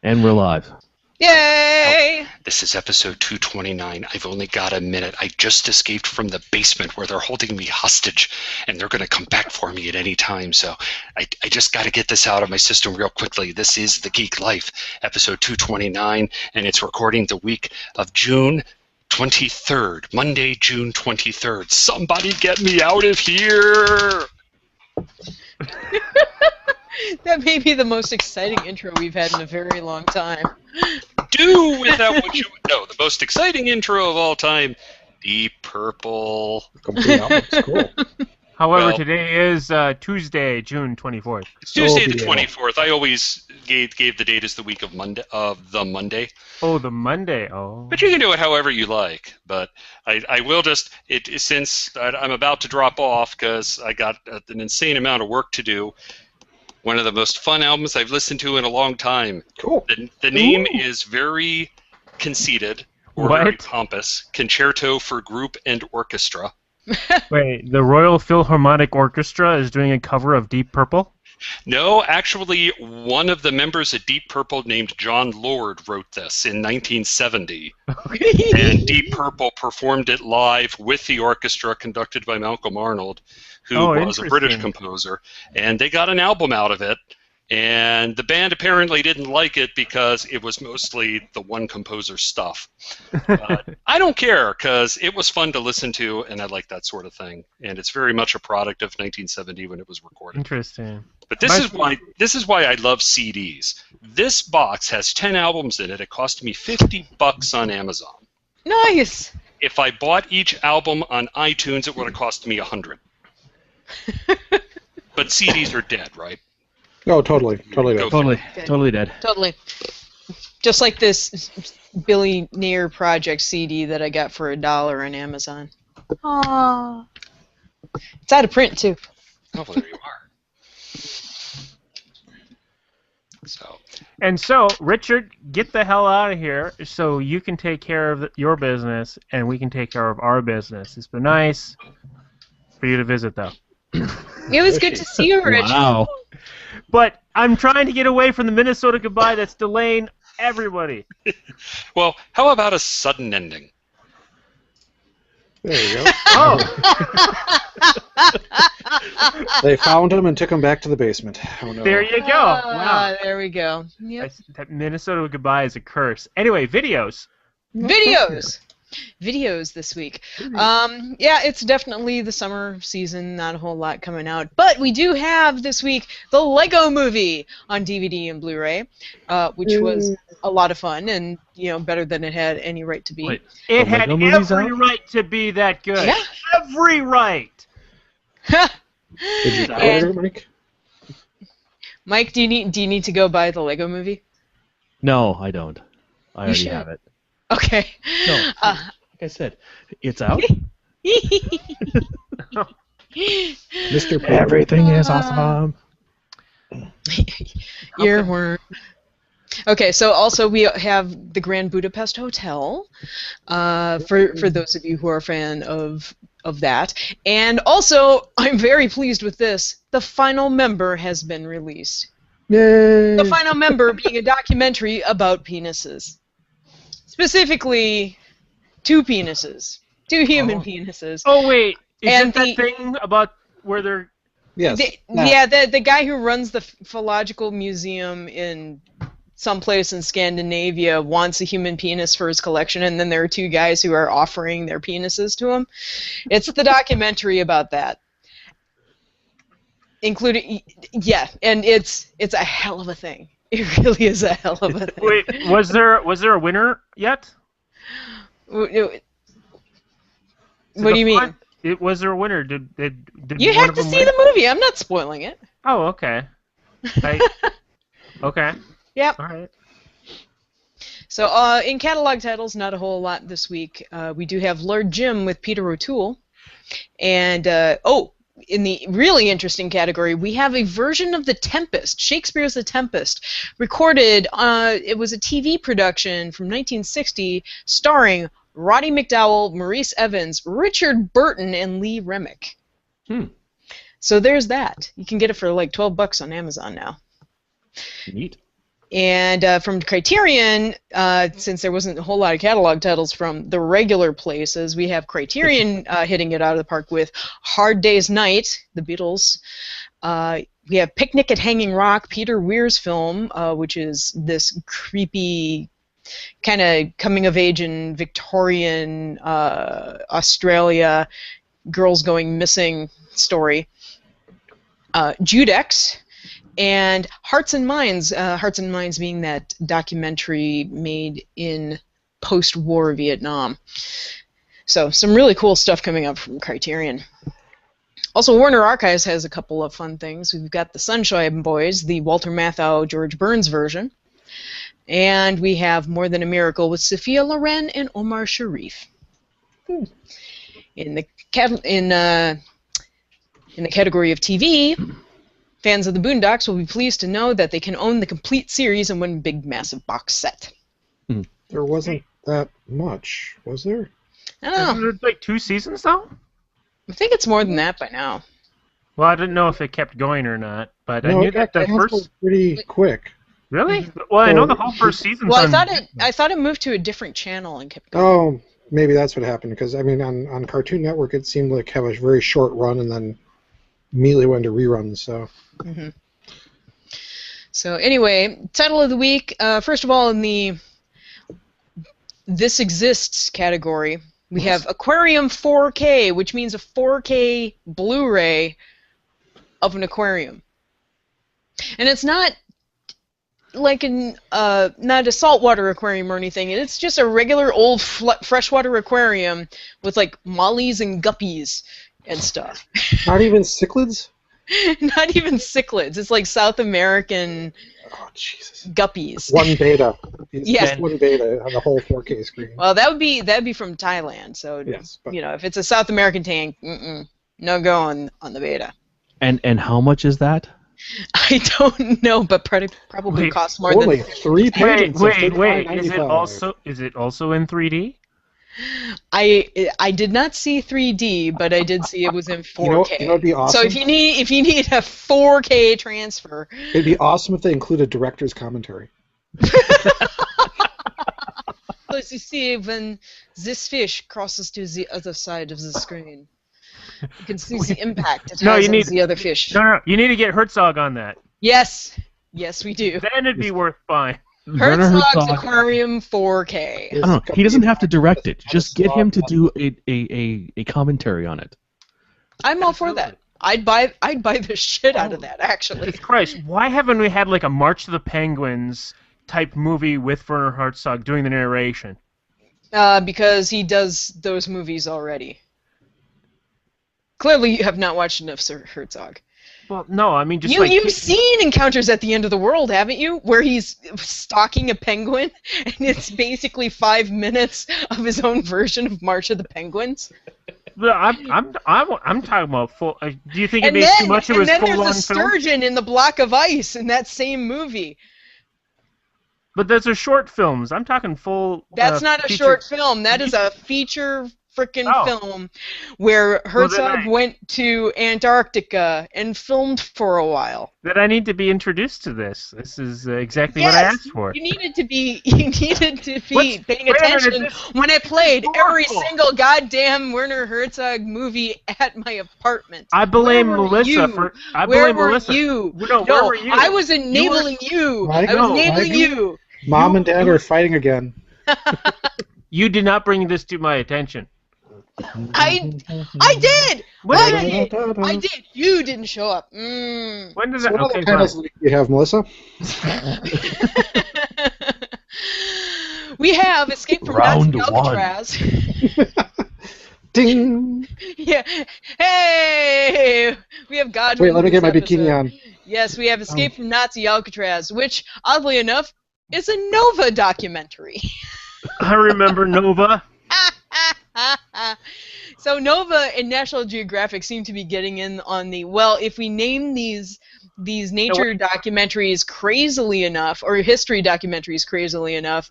And we're live. Yay! This is episode 229. I've only got a minute. I just escaped from the basement where they're holding me hostage, and they're going to come back for me at any time. So I just got to get this out of my system real quickly. This is The Geek Life, episode 229, and it's recording the week of June 23rd, Monday, June 23rd. Somebody get me out of here! That may be the most exciting intro we've had in a very long time. Do with that what you would know. The most exciting intro of all time, Deep Purple. Complete albums, cool. However, Well, today is Tuesday, June 24th. It's Tuesday the be 24th. I always gave the date as the week of Monday. Oh, the Monday. Oh. But you can do it however you like. But I will just since I'm about to drop off because I got an insane amount of work to do. One of the most fun albums I've listened to in a long time. Cool. The name is very conceited or very pompous. Concerto for Group and Orchestra. Wait, the Royal Philharmonic Orchestra is doing a cover of Deep Purple? No, actually, one of the members of Deep Purple named John Lord wrote this in 1970. And Deep Purple performed it live with the orchestra conducted by Malcolm Arnold, who was a British composer. And they got an album out of it. And the band apparently didn't like it because it was mostly the one composer's stuff. But I don't care because it was fun to listen to, and I like that sort of thing. And it's very much a product of 1970 when it was recorded. Interesting. But this is why I love CDs. This box has 10 albums in it. It cost me $50 on Amazon. Nice! If I bought each album on iTunes, it would have cost me $100. But CDs are dead, right? Oh, totally dead. Totally dead. Totally. Just like this Billionaire Project CD that I got for $1 on Amazon. Aww. It's out of print, too. Oh, well, there you are. So, Richard, get the hell out of here so you can take care of your business and we can take care of our business. It's been nice for you to visit, though. It was good to see you, Richard. Wow. But I'm trying to get away from the Minnesota goodbye that's delaying everybody. Well, how about a sudden ending? There you go. Oh, They found him and took him back to the basement. Oh, no. there you go. Wow. There we go. Yep. That Minnesota goodbye is a curse. Anyway, videos. Videos. Videos this week. Yeah, it's definitely the summer season, not a whole lot coming out. But we do have this week the Lego Movie on DVD and Blu-ray, which was a lot of fun and, better than it had any right to be. Wait, It the had Lego movie's every out? right to be that good. Yeah. Every right. Did you order, Mike? Mike, do you need to go buy the Lego Movie? No, I don't. I already should. have it. Okay. No, like I said, it's out. Mr. Paper. Everything is awesome. Earworm. Okay, so also we have the Grand Budapest Hotel, for those of you who are a fan of that. And also, I'm very pleased with this. The Final Member has been released. Yay! The Final Member being a documentary about penises. Specifically, two penises. Two human penises. Oh, wait. And Isn't that thing about where they're... Yes. The guy who runs the Philological Museum in someplace in Scandinavia wants a human penis for his collection, and then there are two guys who are offering their penises to him. It's the documentary about that. And it's a hell of a thing. It really is a hell of a thing. Wait, was there a winner yet? What do you mean? Was there a winner? Did You one have of to them see win? the movie. I'm not spoiling it. Oh, okay. Okay. Yep. All right. So in catalog titles, not a whole lot this week. We do have Lord Jim with Peter O'Toole. And, in the really interesting category, we have a version of The Tempest, Shakespeare's The Tempest, recorded, it was a TV production from 1960, starring Roddy McDowall, Maurice Evans, Richard Burton, and Lee Remick. So there's that. You can get it for like $12 on Amazon now. Neat. And from Criterion, since there wasn't a whole lot of catalog titles from the regular places, we have Criterion hitting it out of the park with Hard Day's Night, the Beatles. We have Picnic at Hanging Rock, Peter Weir's film, which is this creepy kind of coming-of-age in Victorian Australia, girls going missing story. Judex. And Hearts and Minds being that documentary made in post-war Vietnam. So some really cool stuff coming up from Criterion. Also, Warner Archives has a couple of fun things. We've got the Sunshine Boys, the Walter Matthau, George Burns version. And we have More Than a Miracle with Sophia Loren and Omar Sharif. In the category of TV, fans of the Boondocks will be pleased to know that they can own the complete series in one big, massive box set. There wasn't that much, was there? I don't know. Isn't it like 2 seasons, though? I think it's more than that by now. Well, I didn't know if it kept going or not, but I No, knew it that got the canceled first... pretty quick. Really? Well, I know the whole first season. Well, I thought it moved to a different channel and kept going. Oh, maybe that's what happened, because, I mean, on Cartoon Network, it seemed like have a very short run and then immediately went to reruns, so... Mm-hmm. So anyway, title of the week. First of all, in the This Exists category, we have Aquarium 4K, which means a 4K Blu-ray of an aquarium. And it's not like not a saltwater aquarium or anything. It's just a regular old freshwater aquarium with like mollies and guppies and stuff. Not even cichlids? Not even cichlids. It's like South American guppies. One beta. It's Yes. just one beta on the whole 4K screen. Well, that'd be from Thailand. So Yes, but- if it's a South American tank, no go on the beta. And how much is that? I don't know, but probably Wait, costs more Only than. 3 pages. Wait. Is it also in 3D? I did not see 3D, but I did see it was in 4K. You know what'd be awesome? So if you need a 4K transfer, It'd be awesome if they included director's commentary. as you see when this fish crosses to the other side of the screen, you can see the impact it has on the other fish. No, you need to get Herzog on that. Yes, we do. Then it'd be worth buying. Herzog's Aquarium 4K. I don't know. He doesn't have to direct it. Just get him to do a commentary on it. I'm all for that. I'd buy the shit out of that, actually. Christ, why haven't we had like a March to the Penguins type movie with Werner Herzog doing the narration? Because he does those movies already. Clearly, you have not watched enough Sir Herzog. Well, no, I mean just You've seen Encounters at the End of the World, haven't you? Where he's stalking a penguin, and it's basically 5 minutes of his own version of March of the Penguins. I'm talking about full. Do you think it'd be too much of his full-on film? And then there's a sturgeon in the block of ice in that same movie. But those are short films. I'm talking full. That's not a feature. short film. That is a feature frickin' film where Herzog went to Antarctica and filmed for a while. That I need to be introduced to this. This is exactly what I asked for. You needed to be paying attention when I played every single goddamn Werner Herzog movie at my apartment. I blame Melissa for. Where were you? No, where were you? I was enabling you. I was enabling you. Mom and Dad are fighting again. You did not bring this to my attention. I did. I did. You didn't show up. When did that? What Okay, other titles do you have, Melissa? We have Escape from Round Nazi Alcatraz. Ding! Yeah. Hey! We have Godwin. Wait, let me get my this bikini episode. on. Yes, we have Escape from Nazi Alcatraz, which, oddly enough, is a Nova documentary. I remember Nova. So Nova and National Geographic seem to be getting in on the, well, if we name these nature documentaries crazily enough, or history documentaries crazily enough,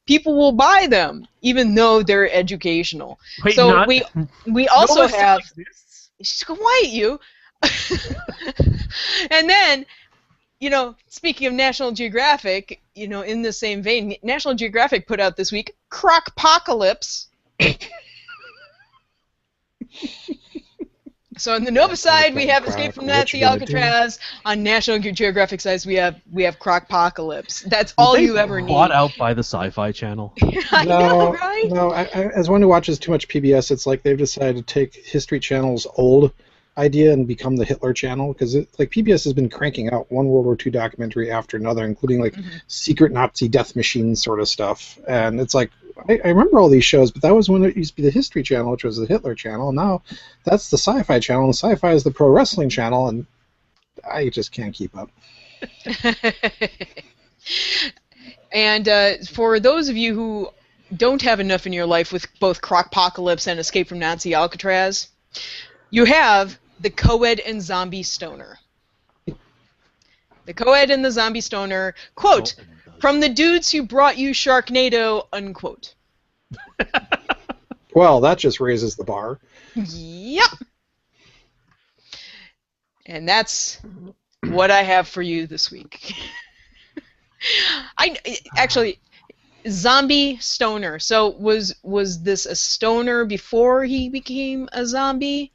people will buy them, even though they're educational. Wait, so we also Nova have... still exists? Just quiet you. And then speaking of National Geographic, in the same vein, National Geographic put out this week Crocpocalypse. So on the Nova side, we have Escape from Nazi Alcatraz. On National Geographic side, we have Crocpocalypse. That's all you ever need. Bought out by the Sci-Fi Channel. I know, right? No, as one who watches too much PBS, it's like they've decided to take History Channel's old idea and become the Hitler Channel, because PBS has been cranking out one World War II documentary after another, including secret Nazi death machine sort of stuff. And it's like, I remember all these shows, but that was when it used to be the History Channel, which was the Hitler Channel. Now that's the Sci-Fi Channel, and Sci-Fi is the Pro Wrestling Channel, and I just can't keep up. And for those of you who don't have enough in your life with both Crocpocalypse and Escape from Nazi Alcatraz, you have the Co-Ed and Zombie Stoner. The Co-Ed and the Zombie Stoner, quote, from the dudes who brought you Sharknado, unquote. Well, that just raises the bar. Yep. And that's what I have for you this week. Actually, Zombie Stoner. So was this a stoner before he became a zombie?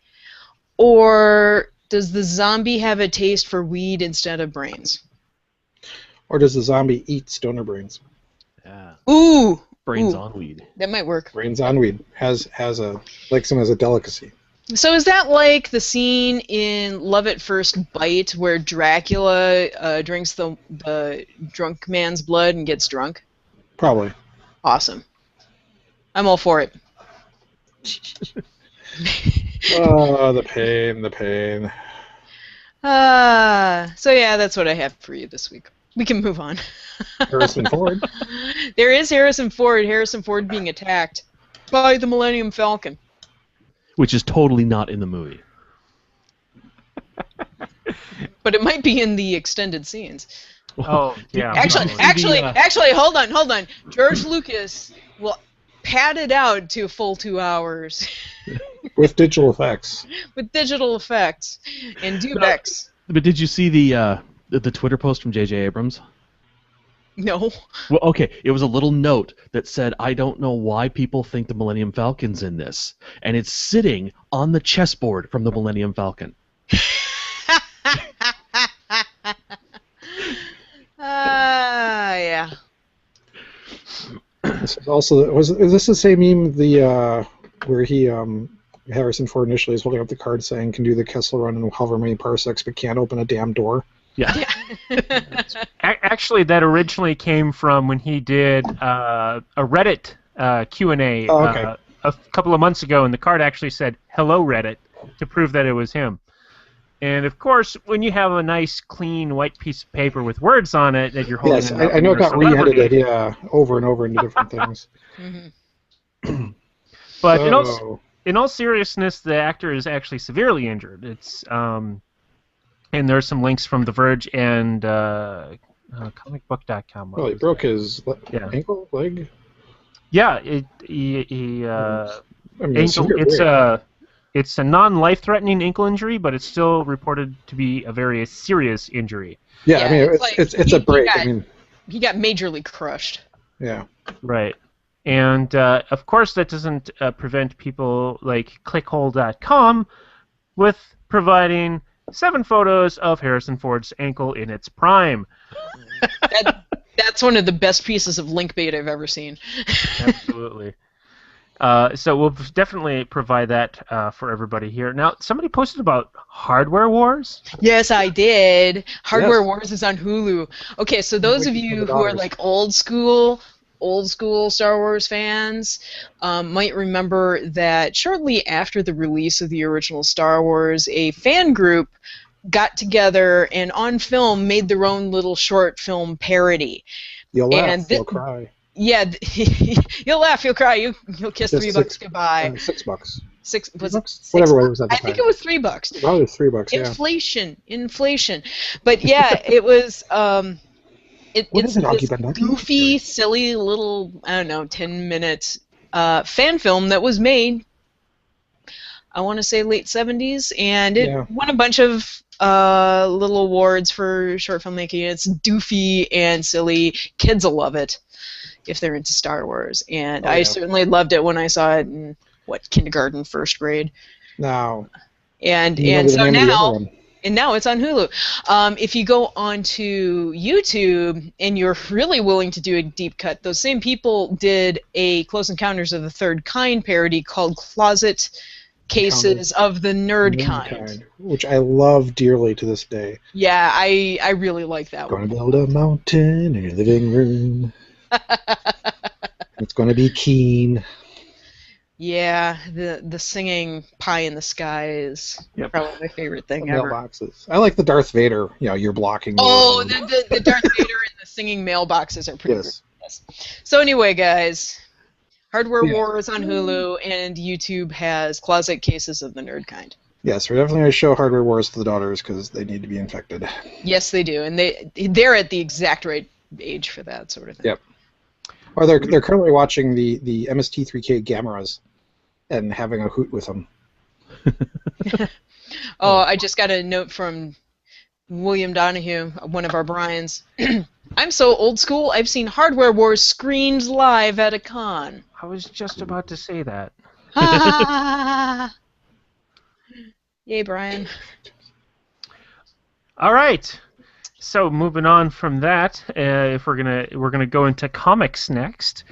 Or does the zombie have a taste for weed instead of brains? Or does the zombie eat stoner brains? Yeah. Ooh! Brains on weed. That might work. Brains on weed likes them as a delicacy. So is that like the scene in Love at First Bite where Dracula drinks the drunk man's blood and gets drunk? Probably. Awesome. I'm all for it. Oh, the pain, the pain. So yeah, that's what I have for you this week. We can move on. Harrison Ford. There is Harrison Ford. Harrison Ford being attacked by the Millennium Falcon. Which is totally not in the movie. But it might be in the extended scenes. Oh, yeah. Actually, hold on. George Lucas will pad it out to a full 2 hours. With digital effects. With digital effects and Dubex. But did you see the Twitter post from J.J. Abrams? No. Well, okay. It was a little note that said, I don't know why people think the Millennium Falcon's in this. And it's sitting on the chessboard from the Millennium Falcon. Yeah. This is also is this the same meme where he Harrison Ford initially is holding up the card saying can do the Kessel Run in however many parsecs but can't open a damn door? Yeah. Actually, that originally came from when he did a Reddit Q&A a couple of months ago, and the card actually said, "Hello, Reddit," to prove that it was him. And, of course, when you have a nice, clean, white piece of paper with words on it that you're holding... Yes, I know it got re-edited, over and over into different things. Mm-hmm. But in all seriousness, the actor is actually severely injured. It's and there's some links from The Verge and comicbook.com. Well, he broke his ankle, leg? Yeah, it's a non-life-threatening ankle injury, but it's still reported to be a very serious injury. Yeah, I mean, it's a break. He got majorly crushed. Yeah. Right. And, of course, that doesn't prevent people like clickhole.com with providing 7 photos of Harrison Ford's ankle in its prime. That's one of the best pieces of link bait I've ever seen. Absolutely. So we'll definitely provide that for everybody here. Now, somebody posted about Hardware Wars. Yes, I did. Hardware Wars is on Hulu. Okay, so those of you who are like old school Star Wars fans might remember that shortly after the release of the original Star Wars, a fan group got together and on film made their own little short film parody. You'll laugh, you'll cry. Yeah, you'll laugh, you'll cry, you'll kiss $3 goodbye. $6. Was it $6? Whatever it was at the time. I think it was $3. Probably $3, Inflation. But yeah, it was. It's this goofy, silly little 10-minute fan film that was made. I want to say late '70s, and it won a bunch of little awards for short filmmaking. It's doofy and silly. Kids will love it if they're into Star Wars, and I certainly loved it when I saw it in kindergarten, first grade. Now, and so now it's on Hulu. If you go onto YouTube and you're really willing to do a deep cut, those same people did a Close Encounters of the Third Kind parody called Closet Cases of the Nerd Kind, which I love dearly to this day. Yeah, I really like that one. Gonna build a mountain in your living room. It's gonna be keen. Yeah, the singing "Pie in the Sky" is probably my favorite thing ever. Mailboxes. I like the Darth Vader. You're blocking. Oh, the Darth Vader and the singing mailboxes are pretty good. Yes. So anyway, guys, Hardware Wars on Hulu, and YouTube has Closet Cases of the Nerd Kind. Yes, we're definitely going to show Hardware Wars to the daughters because they need to be infected. Yes, they do, and they're at the exact right age for that sort of thing. Yep. Or they're currently watching the MST3K Gammas and having a hoot with them. Oh, I just got a note from William Donahue, one of our Brians. I'm so old school, I've seen Hardware Wars screened live at a con. I was just about to say that. Yay, Brian. All right. So moving on from that, if we're gonna go into comics next,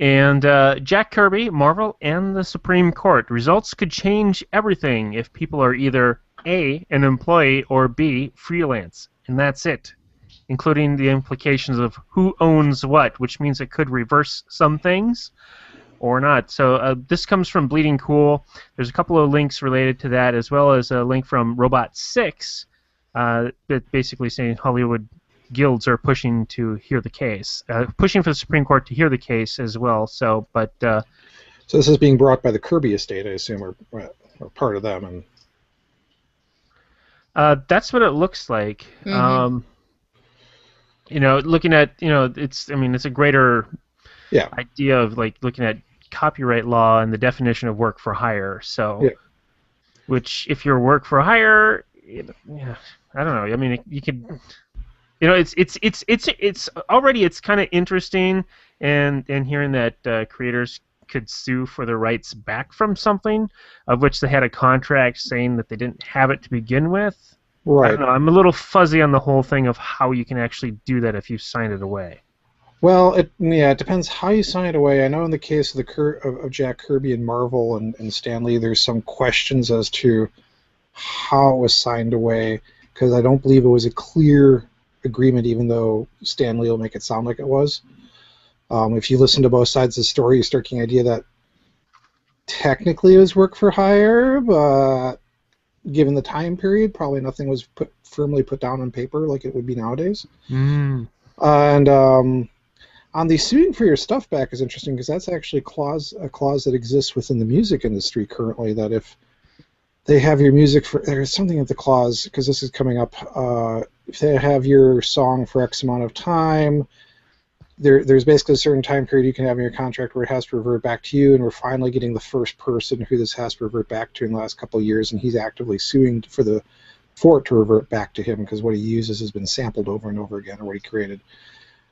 and Jack Kirby, Marvel, and the Supreme Court. Results could change everything if people are either A, an employee, or B, freelance, and that's it, including the implications of who owns what, which means it could reverse some things or not. So this comes from Bleeding Cool. There's a couple of links related to that, as well as a link from Robot 6. Basically saying Hollywood guilds are pushing to hear the case, pushing for the Supreme Court to hear the case as well. So, so this is being brought by the Kirby estate, I assume, or part of them, and that's what it looks like. Mm-hmm. Looking at it's a greater idea of like looking at copyright law and the definition of work for hire. So, which if you're work for hire, I don't know. I mean, you could, it's already it's kind of interesting, and hearing that creators could sue for the rights back from something of which they had a contract saying that they didn't have it to begin with. Right. I don't know. I'm a little fuzzy on the whole thing of how you can actually do that if you sign it away. Well, it depends how you sign it away. I know in the case of of Jack Kirby and Marvel and Stan Lee, there's some questions as to how it was signed away, because I don't believe it was a clear agreement, even though Stan Lee will make it sound like it was. If you listen to both sides of the story, you start getting the idea that technically it was work for hire, but given the time period, probably nothing was firmly put down on paper like it would be nowadays. Mm. And on the suing for your stuff back is interesting, because that's actually a clause that exists within the music industry currently, that if they have your music for, there's something at the clause, because this is coming up, if they have your song for X amount of time, there's basically a certain time period you can have in your contract where it has to revert back to you, and we're finally getting the first person who this has to revert back to in the last couple of years, and he's actively suing for it to revert back to him, because what he uses has been sampled over and over again, or what he created.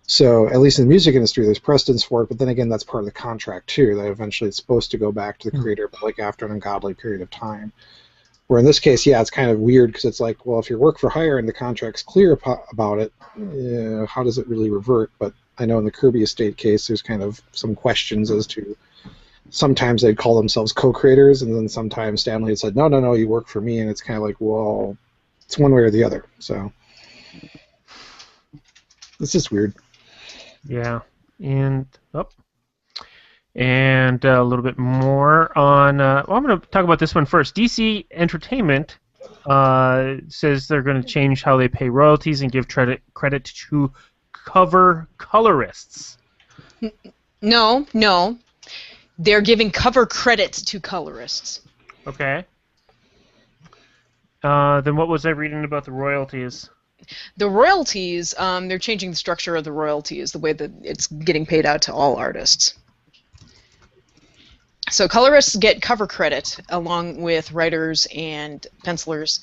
So at least in the music industry, there's precedence for it, but then again, that's part of the contract too, that eventually it's supposed to go back to the creator, but like after an ungodly period of time. Where in this case, it's kind of weird, because it's like, well, if you work for hire and the contract's clear about it, how does it really revert? But I know in the Kirby estate case, there's kind of some questions as to, sometimes they'd call themselves co-creators, and then sometimes Stanley had said, no, you work for me, and it's kind of like, well, it's one way or the other. So it's just weird. Yeah, and a little bit more on. I'm going to talk about this one first. DC Entertainment says they're going to change how they pay royalties and give credit to cover colorists. No. They're giving cover credit to colorists. Okay. Then what was I reading about the royalties? The royalties, they're changing the structure of the royalties, the way that it's getting paid out to all artists. So colorists get cover credit along with writers and pencilers,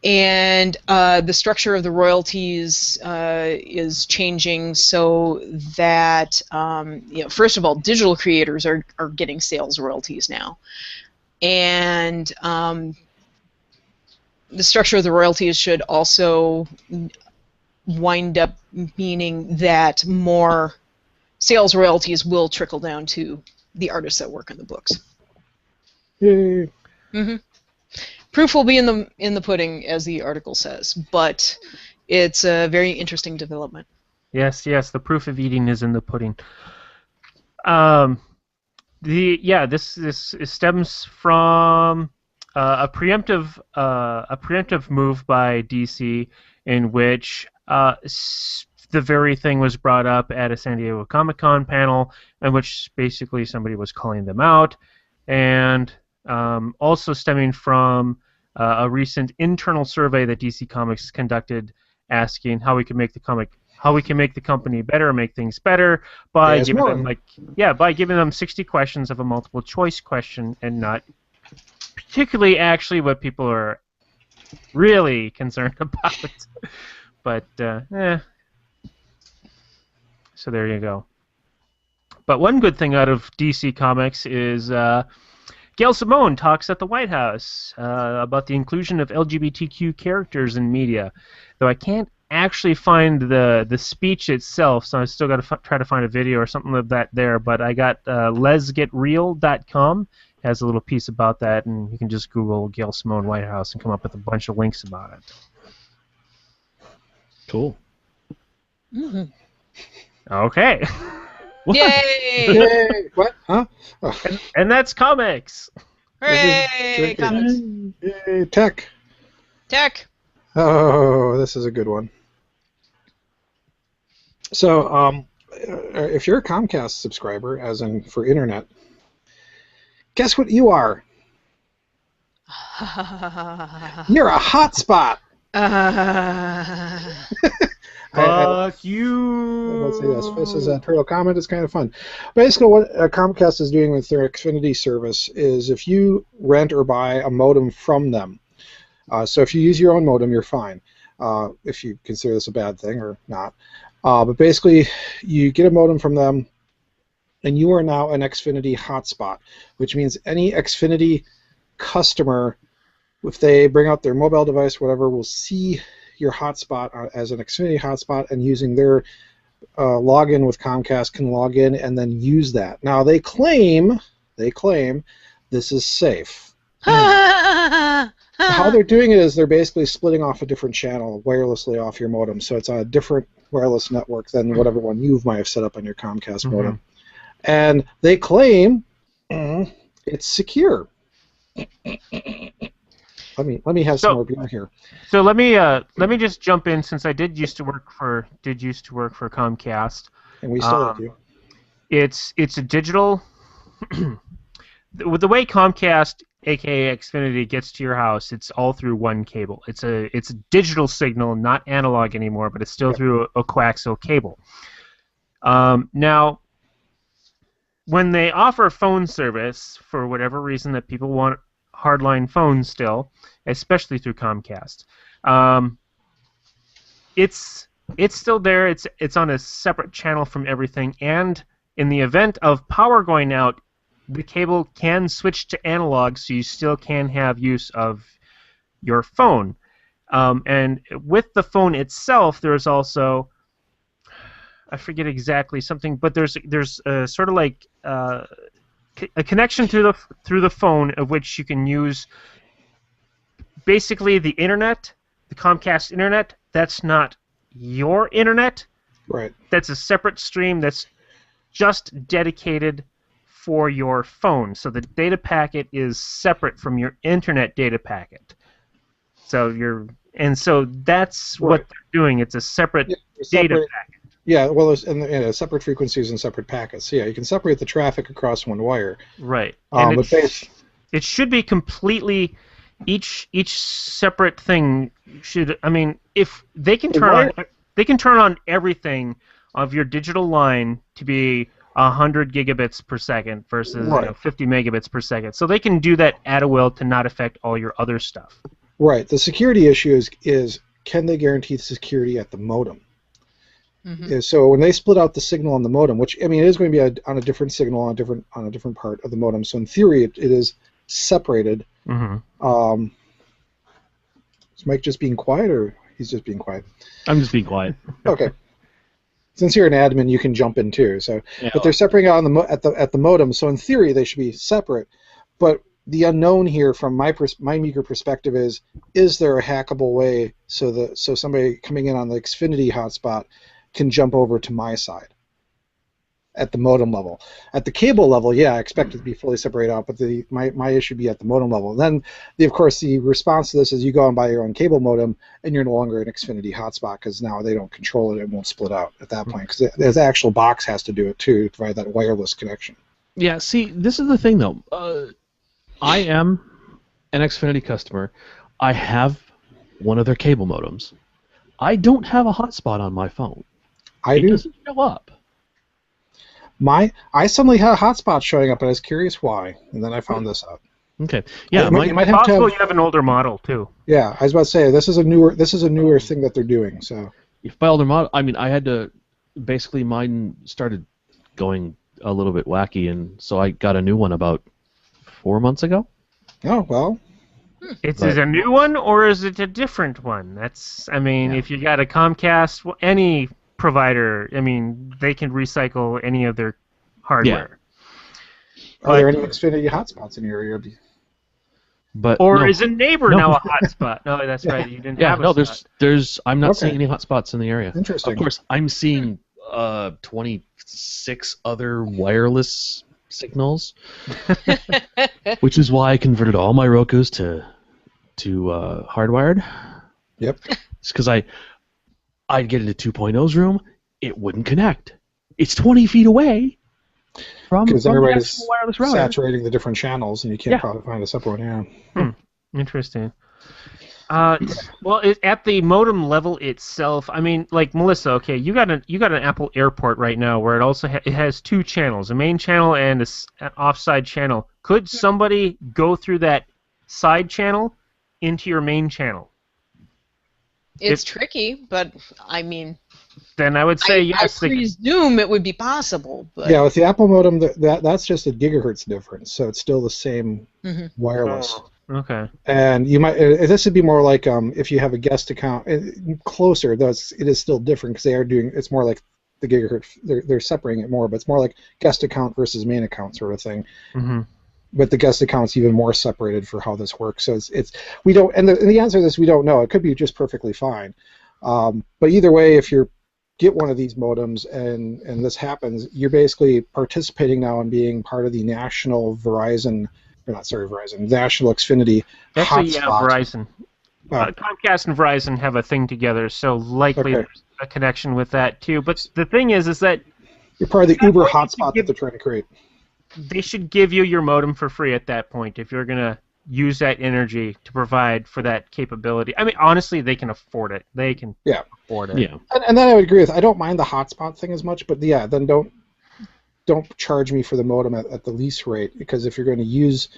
and the structure of the royalties is changing so that first of all, digital creators are getting sales royalties now, and the structure of the royalties should also wind up meaning that more sales royalties will trickle down to the artists that work on the books. Yay. Mm-hmm. Proof will be in the pudding, as the article says, but it's a very interesting development. Yes, the proof of eating is in the pudding. This stems from a preemptive move by DC, in which the very thing was brought up at a San Diego Comic-Con panel, in which basically somebody was calling them out, and also stemming from a recent internal survey that DC Comics conducted, asking how we can make the company better, make things better by giving them 60 questions of a multiple choice question, and not particularly actually what people are really concerned about. But so there you go. But one good thing out of DC Comics is Gail Simone talks at the White House about the inclusion of LGBTQ characters in media. Though I can't actually find the speech itself, so I still got to try to find a video or something of that there. But I got lesgetreal.com has a little piece about that, and you can just Google Gail Simone White House and come up with a bunch of links about it. Cool. Mm-hmm. Okay. Yay! Yay! What? Huh? Oh. And that's comics. Hooray! Comics. Yay! Tech. Oh, this is a good one. So, if you're a Comcast subscriber, as in for internet, guess what you are? You're a hotspot. Fuck you. Let's see this. This is a turtle comment. It's kind of fun. Basically, what Comcast is doing with their Xfinity service is if you rent or buy a modem from them, so if you use your own modem, you're fine. If you consider this a bad thing or not. But basically, you get a modem from them, and you are now an Xfinity hotspot, which means any Xfinity customer, if they bring out their mobile device, whatever, will see your hotspot as an Xfinity hotspot, and using their login with Comcast can log in and then use that. Now they claim this is safe. How they're doing it is they're basically splitting off a different channel wirelessly off your modem, so it's on a different wireless network than whatever one you might have set up on your Comcast modem. And they claim it's secure. Let me have some more beer here. So let me just jump in, since I did used to work for Comcast. And we still do. It's a digital. With the way Comcast, aka Xfinity, gets to your house, it's all through one cable. It's a digital signal, not analog anymore, but it's still through a coaxial cable. Now, when they offer phone service, for whatever reason that people want hardline phones still, especially through Comcast, it's still there. It's on a separate channel from everything, and in the event of power going out, the cable can switch to analog, so you still can have use of your phone. And with the phone itself, there's also, I forget exactly something, but there's sort of like a connection through the phone, of which you can use basically the internet, the Comcast internet. That's not your internet. Right. That's a separate stream that's just dedicated for your phone. So the data packet is separate from your internet data packet. So that's what they're doing. It's a separate data packet. Yeah, well, and separate frequencies and separate packets. So yeah, you can separate the traffic across one wire. Right. And it should be completely, each separate thing should. I mean, if they can turn on everything of your digital line to be 100 gigabits per second versus 50 megabits per second. So they can do that at a will to not affect all your other stuff. Right. The security issue is can they guarantee security at the modem? So when they split out the signal on the modem, which I mean it is going to be on a different signal on a different part of the modem. So in theory, it is separated. Is Mike just being quiet, or he's just being quiet? I'm just being quiet. Okay. Since you're an admin, you can jump in too. So, but they're separating out on at the modem. So in theory, they should be separate. But the unknown here, from my meager perspective, is there a hackable way so somebody coming in on the Xfinity hotspot can jump over to my side at the modem level? At the cable level, yeah, I expect it to be fully separated out, but my issue would be at the modem level. Then, of course, the response to this is you go and buy your own cable modem, and you're no longer an Xfinity hotspot because now they don't control it and won't split out at that point, because the actual box has to do it too to provide that wireless connection. Yeah, see, this is the thing, though. I am an Xfinity customer. I have one of their cable modems. I don't have a hotspot on my phone. It doesn't show up. I suddenly had a hotspot showing up, and I was curious why, and then I found this out. Okay. Yeah, you might have you have an older model too. Yeah, I was about to say this is a newer thing that they're doing. So if by older model, I mean I had to basically mine started going a little bit wacky, and so I got a new one about 4 months ago. Oh well. Is it a new one or is it a different one? That's if you got a Comcast, any provider, they can recycle any of their hardware. Yeah. Are there any Xfinity hotspots in your area? Is a neighbor now a hotspot? No, that's right. You didn't have a spot. there's I'm not seeing any hotspots in the area. Interesting. Of course, I'm seeing 26 other wireless signals, which is why I converted all my Rokus to hardwired. Yep. It's because I'd get into 2.0's room, it wouldn't connect. It's 20 feet away from the everybody's wireless router. Saturating the different channels, and you can't probably find a separate one. Yeah. Interesting. At the modem level itself, like Melissa, okay, you got an Apple Airport right now where it also it has two channels, a main channel and an offside channel. Could somebody go through that side channel into your main channel? It's tricky, but then I would say yes. I presume it would be possible. But yeah, with the Apple modem, that's just a gigahertz difference, so it's still the same wireless. Oh, okay. And you might this would be more like if you have a guest account closer. Though it is still different because they are doing. It's more like the gigahertz. They're separating it more, but it's more like guest account versus main account sort of thing. Mm-hmm. But the guest account's even more separated for how this works. So it's we don't. And the answer to this we don't know. It could be just perfectly fine. But either way, if you get one of these modems and this happens, you're basically participating now in being part of the national National Xfinity Actually, yeah, hotspot. Verizon. Comcast and Verizon have a thing together, so likely there's a connection with that too. But the thing is that you're part of the Uber hotspot that they're trying to create. They should give you your modem for free at that point if you're going to use that energy to provide for that capability. Honestly, they can afford it. They can afford it. Yeah. And then I would agree with. I don't mind the hotspot thing as much, but yeah, then don't charge me for the modem at the lease rate, because if you're going to use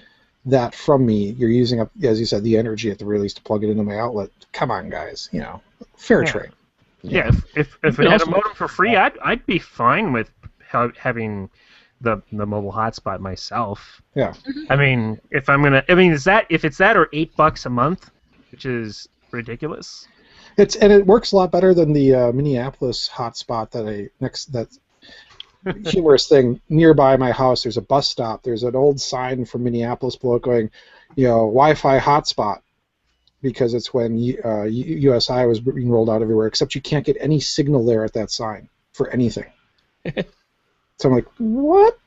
that from me, you're using up, as you said, the energy at the very least to plug it into my outlet. Come on, guys, fair trade. Yeah, if it had a modem for free, I'd be fine with having the mobile hotspot myself. Yeah. If I'm gonna, if it's that or $8 a month, which is ridiculous. It works a lot better than the Minneapolis hotspot that humorous thing nearby my house. There's a bus stop. There's an old sign from Minneapolis below going, Wi-Fi hotspot, because it's when USI was being rolled out everywhere. Except you can't get any signal there at that sign for anything. So I'm like, what?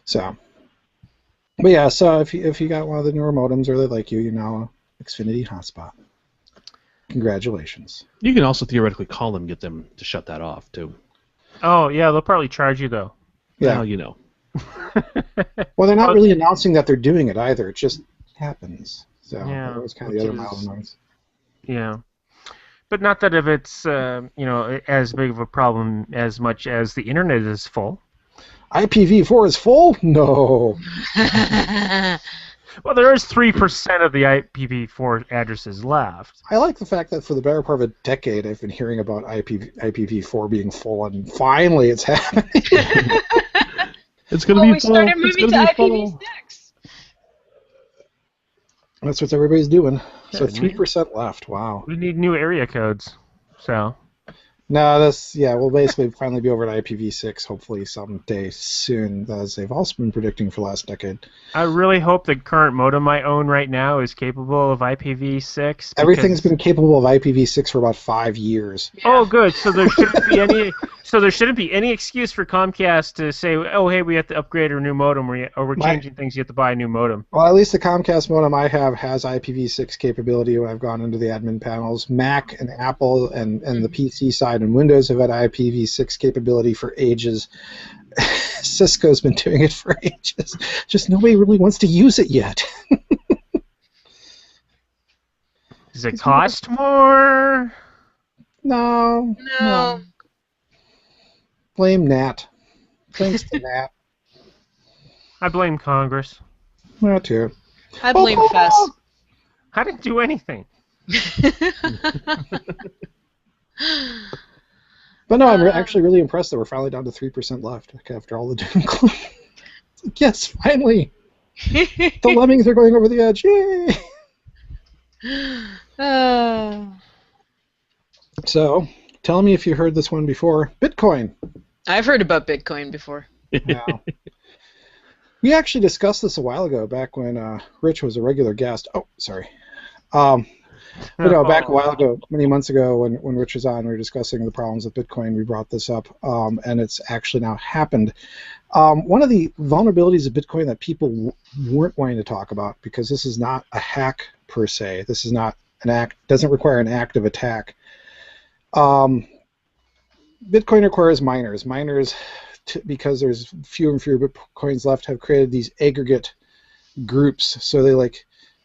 So, but yeah. So if you got one of the newer modems or they like you're now a Xfinity hotspot. Congratulations. You can also theoretically call them, get them to shut that off too. Oh yeah, they'll probably charge you though. Yeah, well, Well, they're not really announcing that they're doing it either. It just happens. So yeah, that was kind of the other mile noise. Yeah, but not that if it's as big of a problem as much as the internet is full. IPv4 is full? No. Well, there is 3% of the IPv4 addresses left. I like the fact that for the better part of a decade, I've been hearing about IPv4 being full, and finally it's happening. It's going to be we full. started It's moving going to to be full. IPv6. That's what everybody's doing. So Yeah, 3% left. Wow. We need new area codes. So. No, we'll basically finally be over to IPv6 hopefully someday soon, as they've also been predicting for the last decade. I really hope the current modem I own right now is capable of IPv6. Everything's been capable of IPv6 for about 5 years. Oh, good. So there shouldn't be any. So there shouldn't be any excuse for Comcast to say, "Oh, hey, we have to upgrade our new modem, or we're changing things. You have to buy a new modem." Well, at least the Comcast modem I have has IPv6 capability when I've gone into the admin panels. Mac and Apple and the PC side and Windows have had IPv6 capability for ages. Cisco's been doing it for ages. Just nobody really wants to use it yet. Does it cost more? No. No. Blame Nat. Thanks to Nat. I blame Congress. That too. I blame Fess. I didn't do anything. But no, I'm actually really impressed that we're finally down to 3% left after all the doom and gloom. Yes, finally! The lemmings are going over the edge. Yay! So, tell me if you heard this one before. Bitcoin. I've heard about Bitcoin before. Now, we actually discussed this a while ago, back when Rich was a regular guest. Oh, sorry. But no, back a while ago, many months ago, when Rich was on, we were discussing the problems with Bitcoin. We brought this up, and it's actually now happened. One of the vulnerabilities of Bitcoin that people weren't wanting to talk about, because this is not a hack per se. This is not an act. Doesn't require an active attack. Bitcoin requires miners. Miners, because there's fewer and fewer Bitcoins left, have created these aggregate groups. So they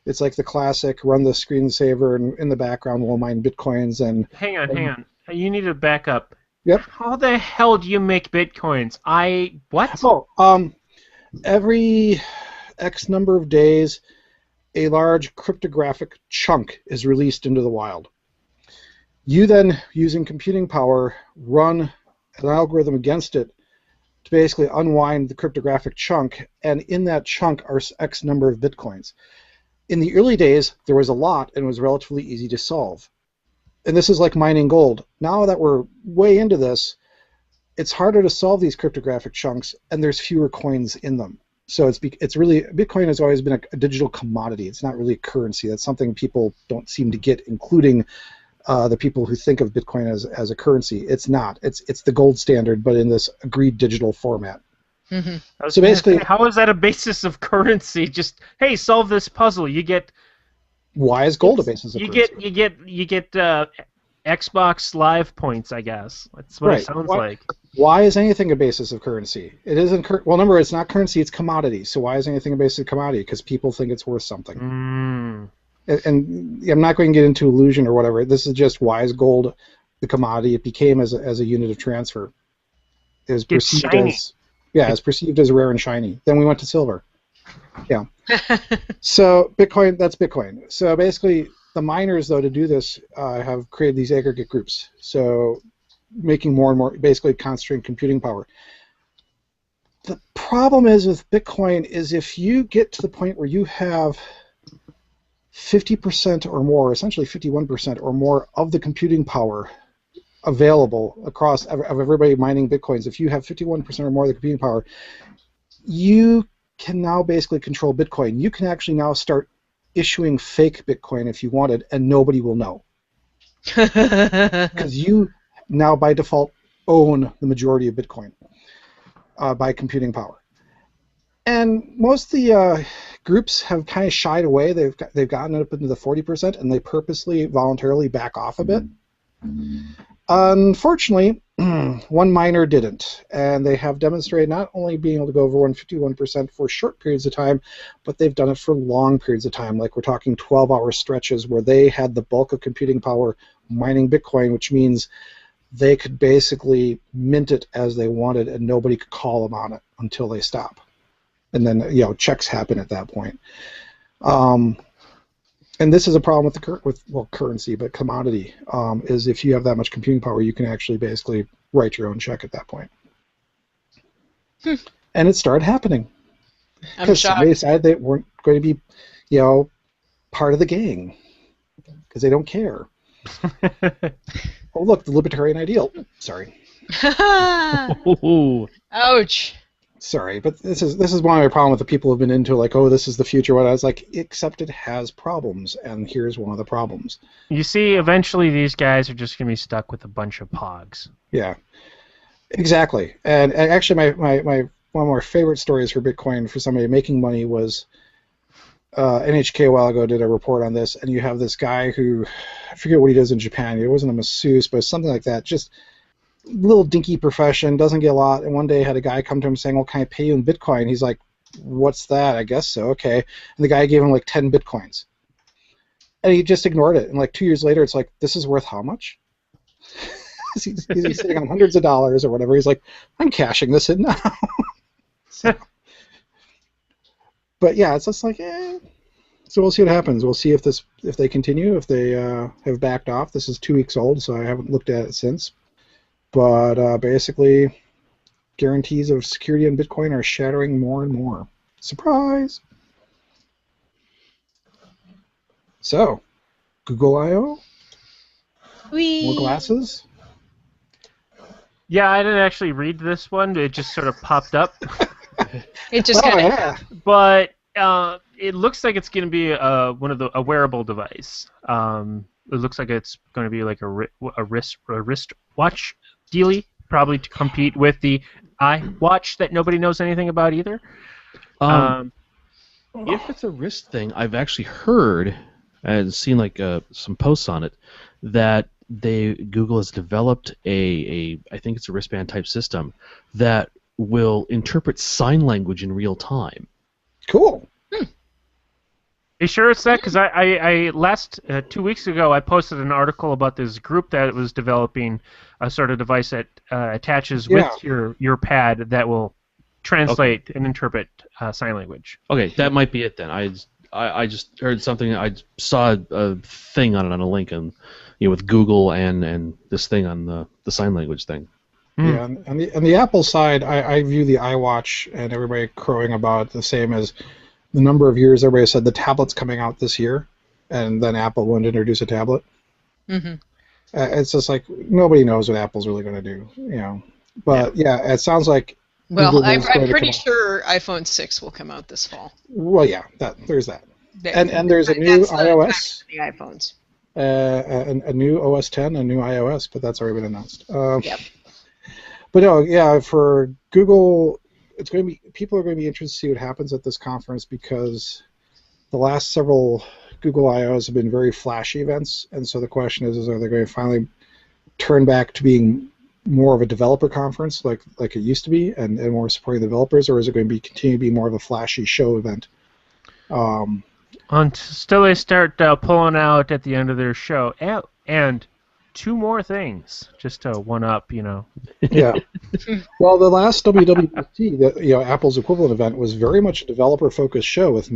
it's like the classic run the screensaver, and in the background we'll mine Bitcoins. And hang on. You need to back up. Yep. How the hell do you make Bitcoins? What? Oh, every X number of days, a large cryptographic chunk is released into the wild. You then, using computing power, run an algorithm against it to basically unwind the cryptographic chunk, and in that chunk are X number of Bitcoins. In the early days, there was a lot, and it was relatively easy to solve. And this is like mining gold. Now that we're way into this, it's harder to solve these cryptographic chunks, and there's fewer coins in them. So it's really, Bitcoin has always been a digital commodity. It's not really a currency. That's something people don't seem to get, including the people who think of Bitcoin as a currency. It's not. It's the gold standard, but in this agreed digital format. Mm-hmm. So basically, how is that a basis of currency? Just, hey, solve this puzzle. You get. Why is gold a basis of currency? You get Xbox Live points, I guess. That's what it sounds like. Why is anything a basis of currency? It isn't. Well, remember, it's not currency; it's commodity. So why is anything a basis of commodity? Because people think it's worth something. And I'm not going to get into illusion or whatever. This is just why is gold the commodity? It became as a unit of transfer. It was perceived as it's perceived as rare and shiny. Then we went to silver. Yeah. So Bitcoin, that's Bitcoin. So basically, the miners, though, to do this, have created these aggregate groups. So making more and more, basically concentrating computing power. The problem is with Bitcoin is if you get to the point where you have 50% or more, essentially 51% or more of the computing power available across of everybody mining Bitcoins, if you have 51% or more of the computing power, you can now basically control Bitcoin. You can actually now start issuing fake Bitcoin if you wanted, and nobody will know. Because you now by default own the majority of Bitcoin by computing power. And most of the groups have kind of shied away. They've gotten up into the 40%, and they purposely, voluntarily back off a bit. Unfortunately, one miner didn't, and they have demonstrated not only being able to go over 151% for short periods of time, but they've done it for long periods of time. Like we're talking 12-hour stretches where they had the bulk of computing power mining Bitcoin, which means they could basically mint it as they wanted, and nobody could call them on it until they stop. And then, checks happen at that point. And this is a problem with currency, but commodity, is if you have that much computing power, you can actually basically write your own check at that point. And it started happening. Because somebody decided they weren't going to be, part of the gang. Because they don't care. Oh, look, the libertarian ideal. Sorry. Ouch. Sorry, but this is one of my problem with the people who've been into like, oh, this is the future. What I was like, except it has problems, and here's one of the problems. You see, eventually these guys are just going to be stuck with a bunch of pogs. Yeah, exactly. And actually, my one of my favorite stories for Bitcoin for somebody making money was NHK a while ago did a report on this, and you have this guy who, I forget what he does in Japan. It wasn't a masseuse, but something like that. Just little dinky profession, doesn't get a lot, and one day had a guy come to him saying, well, can I pay you in Bitcoin? He's like, what's that? I guess so, okay. And the guy gave him like 10 Bitcoins. And he just ignored it. And like 2 years later, it's like, this is worth how much? he's sitting on hundreds of dollars or whatever. He's like, I'm cashing this in now. So, but yeah, it's just like, So we'll see what happens. We'll see if they continue, if they have backed off. This is 2 weeks old, so I haven't looked at it since. But basically, guarantees of security in Bitcoin are shattering more and more. Surprise! So, Google I/O? More glasses? Yeah, I didn't actually read this one. It just sort of popped up. It just kind of... But it looks like it's going to be a wearable device. It looks like it's going to be like a wrist watch dealy, probably to compete with the iWatch that nobody knows anything about either. If it's a wrist thing, I've actually heard and seen like some posts on it that Google has developed I think it's a wristband type system that will interpret sign language in real time. Cool. Are you sure it's that? Because I last 2 weeks ago I posted an article about this group that was developing a sort of device that attaches with your pad that will translate and interpret sign language. Okay, that might be it then. I just heard something. I saw a thing on it on a link, and with Google and this thing on the sign language thing. Yeah, on the Apple side, I view the iWatch and everybody crowing about it the same as the number of years everybody said the tablet's coming out this year, and then Apple wouldn't introduce a tablet. Mm-hmm. It's just like nobody knows what Apple's really going to do, But yeah, it sounds like. Well, I'm pretty sure iPhone 6 will come out this fall. Well, yeah, there's that, and there's a new iOS. The iPhones. A new OS 10, a new iOS, but that's already been announced. Yep. But no, yeah, for Google, it's going to be people are going to be interested to see what happens at this conference because the last several Google I/Os have been very flashy events, and so the question is are they going to finally turn back to being more of a developer conference like it used to be, and more supporting developers, or is it going to continue to be more of a flashy show event? Until they start pulling out at the end of their show, and two more things just to one up, Yeah. Well, the last WWDC, Apple's equivalent event, was very much a developer-focused show with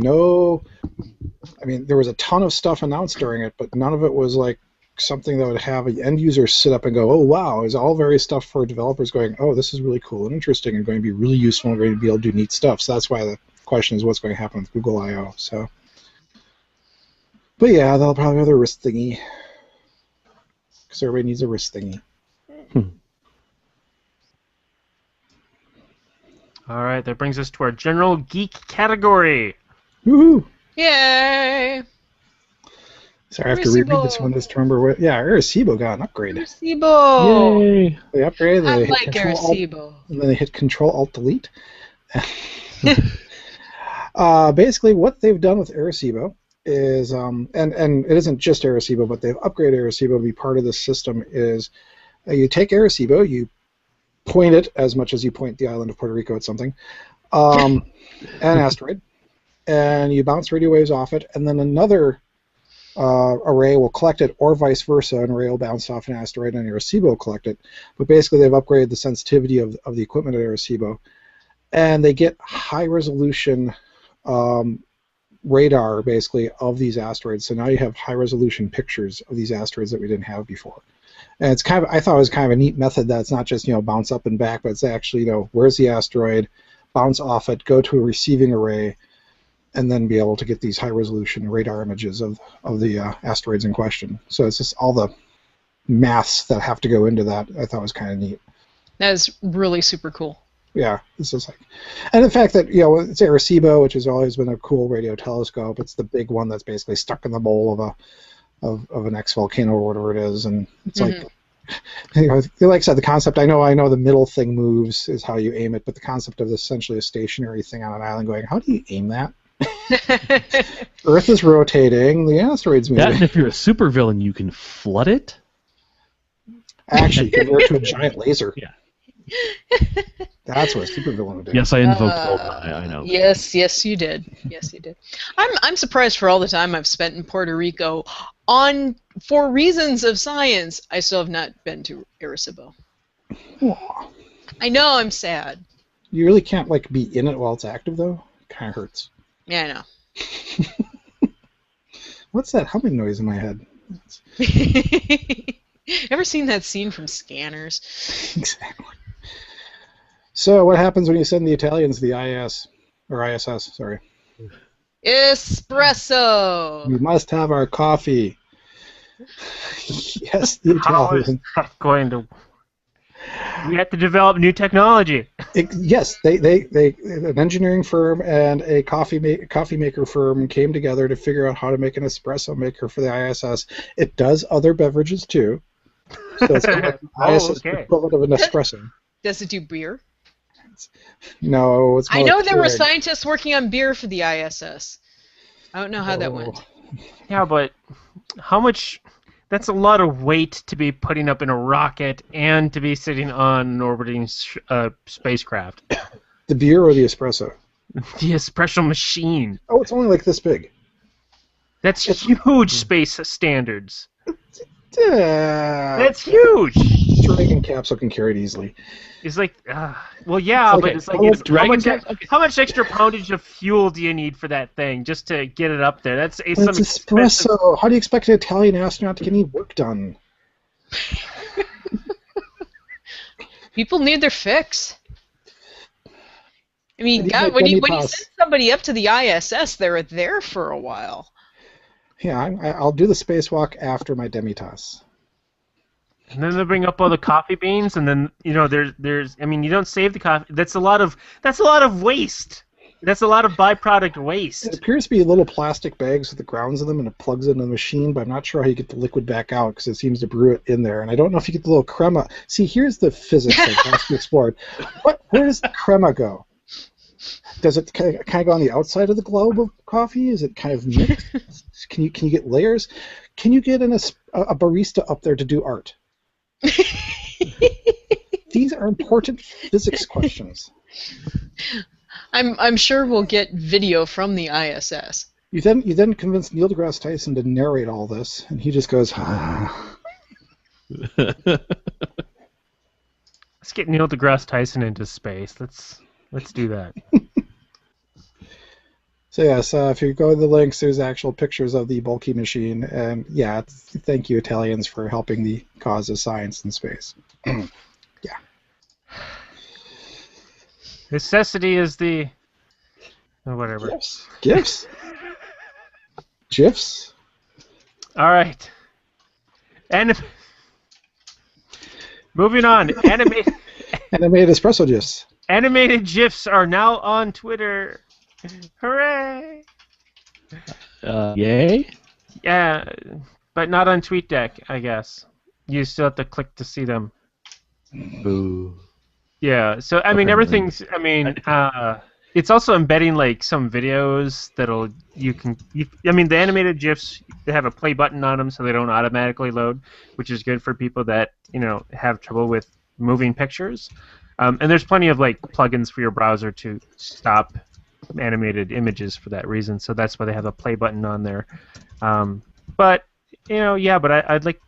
there was a ton of stuff announced during it, but none of it was like something that would have an end user sit up and go, oh, wow. It was all very stuff for developers going, oh, this is really cool and interesting and going to be really useful and going to be able to do neat stuff. So that's why the question is what's going to happen with Google I/O. So, but yeah, they'll probably have a wrist thingy. Because everybody needs a wrist thingy. All right, that brings us to our general geek category. Woohoo! Yay! Sorry, I have to reread this one this term. Yeah, Arecibo got an upgrade. Arecibo! Yay! They upgraded. I like Arecibo. And then they hit Control-Alt-Delete. Basically, what they've done with Arecibo is, and it isn't just Arecibo, but they've upgraded Arecibo to be part of this system, is you take Arecibo, you point it as much as you point the island of Puerto Rico at something, an asteroid, and you bounce radio waves off it, and then another array will collect it, or vice versa. An array will bounce off an asteroid and Arecibo will collect it. But basically, they've upgraded the sensitivity of the equipment at Arecibo, and they get high-resolution radar, basically, of these asteroids. So now you have high-resolution pictures of these asteroids that we didn't have before. And it's kind of, I thought it was kind of a neat method that it's not just, bounce up and back, but it's actually, where's the asteroid, bounce off it, go to a receiving array, and then be able to get these high-resolution radar images of the asteroids in question. So it's just all the maths that have to go into that. I thought was kind of neat. That is really super cool. Yeah, it's just like, and the fact that it's Arecibo, which has always been a cool radio telescope. It's the big one that's basically stuck in the bowl of an ex-volcano or whatever it is, and it's like, like I said, the concept. I know the middle thing moves is how you aim it, but the concept of essentially a stationary thing on an island going, how do you aim that? Earth is rotating, the asteroid's moving. That, and if you're a supervillain, you can flood it. Actually, convert it to a giant laser. Yeah. That's what a supervillain would do. Yes, I invoked Goldeneye. I know. Yes, you did. Yes, you did. I'm surprised for all the time I've spent in Puerto Rico. For reasons of science, I still have not been to Arecibo. Aw. I know, I'm sad. You really can't be in it while it's active, though. It kind of hurts. Yeah, I know. What's that humming noise in my head? Ever seen that scene from Scanners? Exactly. So what happens when you send the Italians the IS, or ISS, sorry? Espresso! You must have our coffee. Yes, the Italians. How is that going to... We have to develop new technology. Yes, they an engineering firm and a coffee maker firm came together to figure out how to make an espresso maker for the ISS. It does other beverages too. So it's like ISS equivalent of an espresso. Does it do beer? No, it's more I know like there were Keurig. scientists working on beer for the ISS. I don't know how that went. Yeah, but how much... That's a lot of weight to be putting up in a rocket and to be sitting on an orbiting spacecraft. The beer or the espresso? The espresso machine. Oh, it's only like this big. That's huge space standards. That's That's huge. Dragon capsule can carry it easily. It's like, well, yeah, but it's like, how much extra poundage of fuel do you need for that thing just to get it up there? That's It's espresso. How do you expect an Italian astronaut to get any work done? People need their fix. I mean, How do you God, make when you demi-tasse? send somebody up to the ISS, they're there for a while. Yeah, I'll do the spacewalk after my demi-tasse. And then they bring up all the coffee beans, and then there's I mean, you don't save the coffee. That's a lot of waste. That's a lot of byproduct It waste. appears to be little plastic bags with the grounds in them, and it plugs into the machine, but I'm not sure how you get the liquid back out because it seems to brew it in there. And I don't know if you get the little crema. See, here's the physics that has to be explored. Where does the crema go? Does it kind of go on the outside of the globe of coffee? Is it kind of mixed? Can you get layers? Can you get a barista up there to do art? These are important physics questions. I'm sure we'll get video from the ISS. You then convince Neil deGrasse Tyson to narrate all this, and he just goes, Let's get Neil deGrasse Tyson into space. Let's do that. So yes, if you go to the links, there's actual pictures of the bulky machine, and yeah, thank you Italians for helping the cause of science in space. Yeah. Necessity is the... oh, whatever. Gifs? GIFs? All right. And moving on, Animated espresso GIFs. Animated GIFs are now on Twitter. Hooray! Yay? Yeah, but not on TweetDeck, I guess. You still have to click to see them. Boo. Yeah, so I mean, everything's. I mean, it's also embedding like some videos that'll I mean, the animated GIFs, they have a play button on them, so they don't automatically load, which is good for people that have trouble with moving pictures. And there's plenty of like plugins for your browser to stop animated images for that reason. So that's why they have a play button on there. But but I'd like.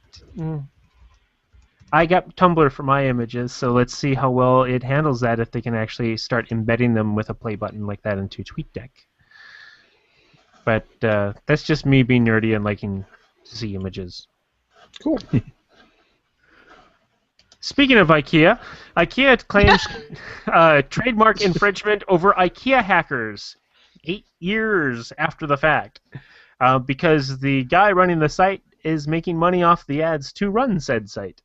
I got Tumblr for my images, so let's see how well it handles that if they can actually start embedding them with a play button like that into TweetDeck. But that's just me being nerdy and liking to see images. Cool. Speaking of IKEA, IKEA claims trademark infringement over IKEA hackers 8 years after the fact because the guy running the site is making money off the ads to run said site.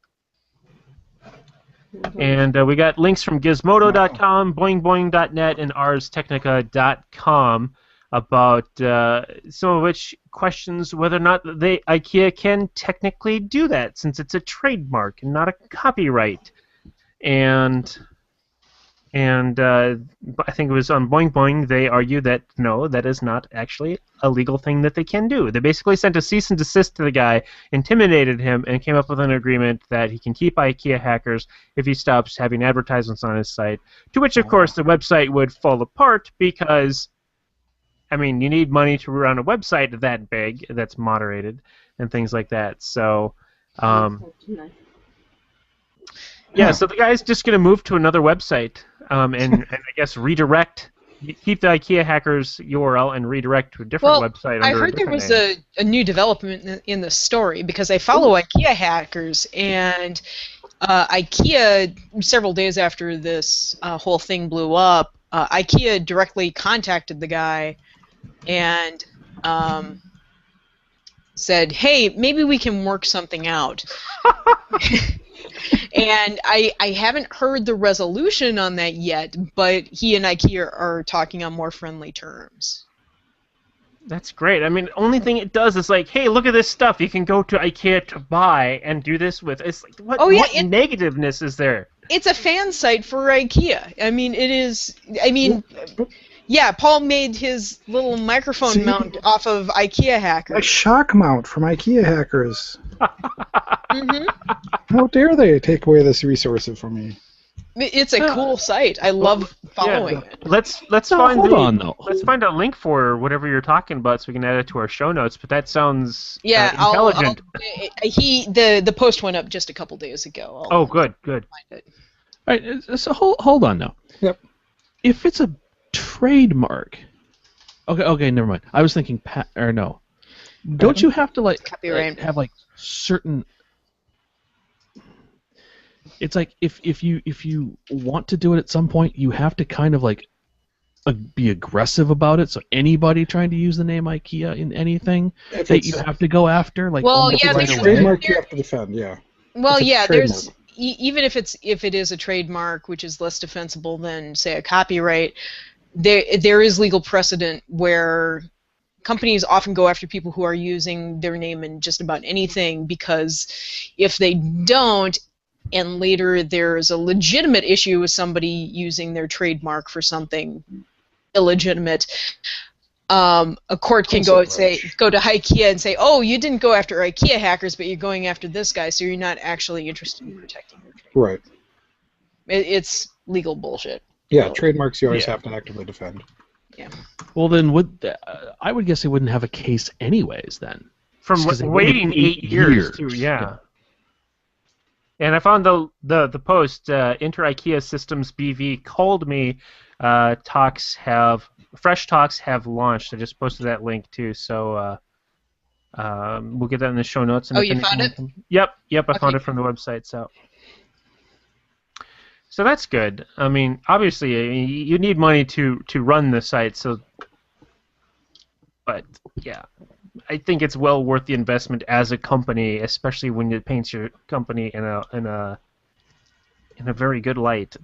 And we got links from Gizmodo.com, BoingBoing.net, and ArsTechnica.com about some of which questions whether or not IKEA can technically do that, since it's a trademark and not a copyright. And I think it was on Boing Boing, they argue that no, that is not actually a legal thing that they can do. They basically sent a cease and desist to the guy, intimidated him, and came up with an agreement that he can keep IKEA hackers if he stops having advertisements on his site, to which, of course, the website would fall apart because, I mean, you need money to run a website that big, that's moderated, and things like that. So, yeah, so the guy's just going to move to another website and I guess redirect, keep the IKEA hackers URL and redirect to a different website. I heard there was a new development in the story because I follow IKEA hackers, and IKEA, several days after this whole thing blew up, IKEA directly contacted the guy and said, hey, maybe we can work something out. And I haven't heard the resolution on that yet, but he and IKEA are talking on more friendly terms. That's great. I mean, the only thing it does is like, hey, look at this stuff. You can go to IKEA to buy and do this with. It's like, what negativeness is there? It's a fan site for IKEA. I mean, it is. I mean, yeah, Paul made his little microphone mount off of IKEA hackers. A shock mount from IKEA hackers. Mm-hmm. How dare they take away this resource from me? It's a cool site. I love following it. Let's find a link for whatever you're talking about so we can add it to our show notes. But that sounds intelligent. The post went up just a couple days ago. Good. All right, so hold on now. Yep. If it's a trademark, okay, never mind. I was thinking no. Don't you have to have certain? It's like if you want to do it at some point, you have to kind of be aggressive about it. So anybody trying to use the name IKEA in anything that you have to go after, trademark you have to defend, yeah. Well, yeah, there's even if it is a trademark, which is less defensible than say a copyright, there is legal precedent where companies often go after people who are using their name in just about anything, because if they don't, and later there's a legitimate issue with somebody using their trademark for something illegitimate, a court can go to IKEA and say, oh, you didn't go after IKEA hackers, but you're going after this guy, so you're not actually interested in protecting your trademark. Right. It's legal bullshit. Yeah, trademarks you always have to actively defend. Yeah. Well, then I would guess they wouldn't have a case anyways then. From waiting 8 years too, yeah. And I found the post, Inter IKEA Systems BV called me. Fresh talks have launched. I just posted that link too, so we'll get that in the show notes. And you found it? Yep, I found it from the website. So that's good. I mean, obviously, you need money to run the site. But yeah, I think it's well worth the investment as a company, especially when it paints your company in a very good light.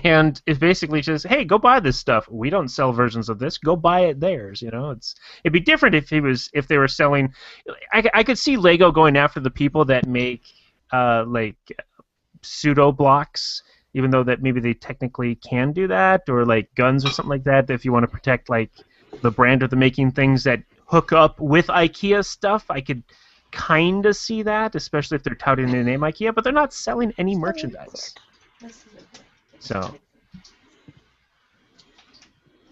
And it basically says, hey, go buy this stuff. We don't sell versions of this. Go buy it theirs. It'd be different if they were selling. I could see Lego going after the people that make pseudo blocks, even though that maybe they technically can do that, or guns or something like that. If you want to protect the brand of the making things that hook up with IKEA stuff, I could kind of see that, especially if they're touting the name IKEA, but they're not selling any merchandise. So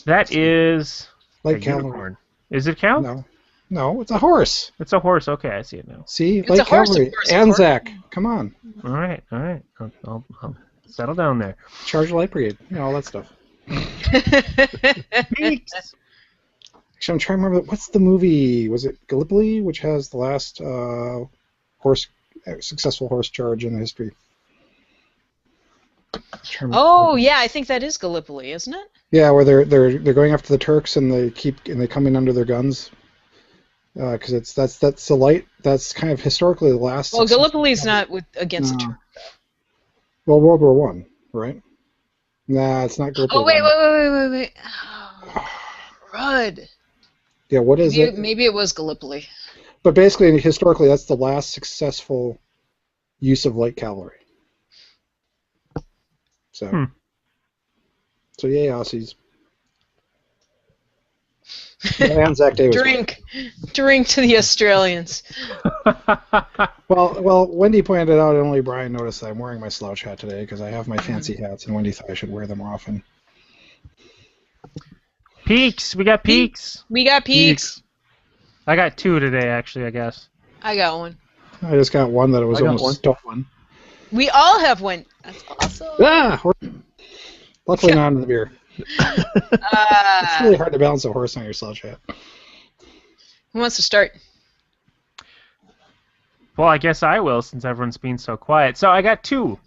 that is Cal. Is it Cal? No. No, it's a horse. It's a horse. Okay, I see it now. See, It's Light a horse, of Cavalry. course, Anzac. Come on. All right. I'll settle down there. Charge Light Brigade. All that stuff. Peaks. Actually, I'm trying to remember. What's the movie? Was it Gallipoli, which has the last successful horse charge in history? Oh yeah, I think that is Gallipoli, isn't it? Yeah, where they're going after the Turks and they come in under their guns. Because that's the light. That's kind of historically the last. Well, Gallipoli's not against Turks. Well, World War One, right? Nah, it's not Gallipoli. Oh wait. Oh, Rudd. Yeah, what is it? Maybe it was Gallipoli. But basically, historically, that's the last successful use of light cavalry. So, so yay, Aussies. Anzac Day was Drink to the Australians. Well, Wendy pointed out, and only Brian noticed that I'm wearing my slouch hat today because I have my fancy hats, and Wendy thought I should wear them often. Peaks. We got peaks. We got peaks. I got 2 today, actually, I guess. I got one. I just got one that was almost stolen. We all have one. That's awesome. Luckily not in the beer. It's really hard to balance a horse on your slouch hat. Who wants to start? Well, I guess I will, since everyone's being so quiet. So I got two.